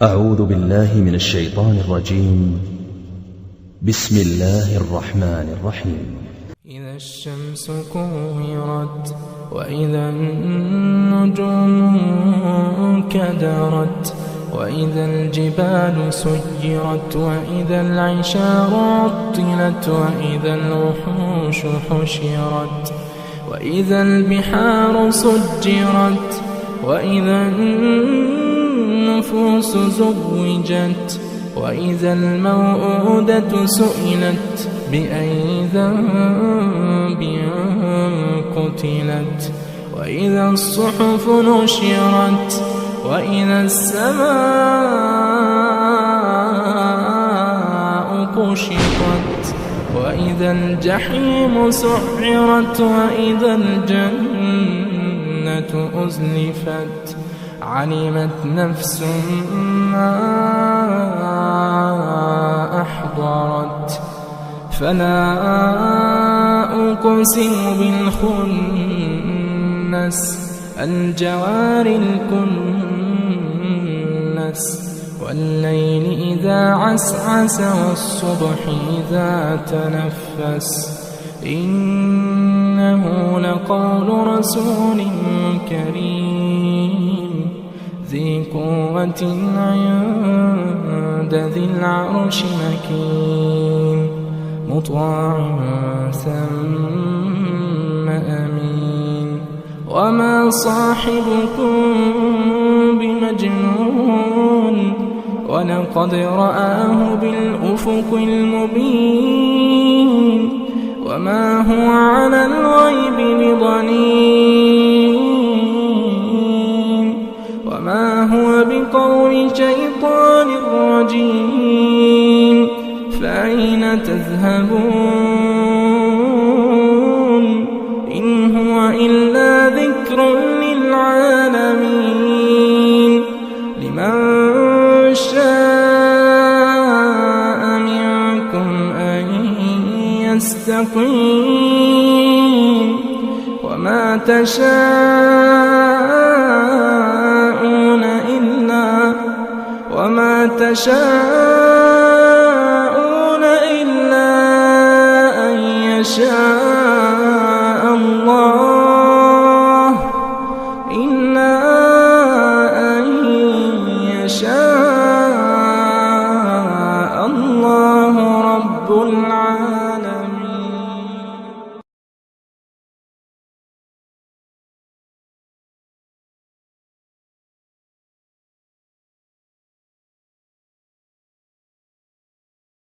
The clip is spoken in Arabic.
أعوذ بالله من الشيطان الرجيم. بسم الله الرحمن الرحيم. إذا الشمس كورت وإذا النجوم كدرت وإذا الجبال سيرت وإذا العشار عطلت وإذا الوحوش حشرت وإذا البحار سجرت وإذا النفوس زوجت وإذا الموءودة سئلت بأي ذنب قتلت وإذا الصحف نشرت وإذا السماء كشطت وإذا الجحيم سعرت وإذا الجنة أزلفت علمت نفس ما أحضرت فلا أقسم بالخنس الجوار الكنس والليل إذا عسعس والصبح إذا تنفس إنه لقول رسول كريم ذي قوة عند ذي العرش مكين مطاع ثم أمين وما صاحبكم بمجنون ولقد رآه بالأفق المبين وما هو على الغيب بضنين وما هو بقول شيطان رجيم فأين تذهبون إن هو إلا ذكر للعالمين لمن شاء منكم أن يستقيم وما تشاءون إلا أن يشاء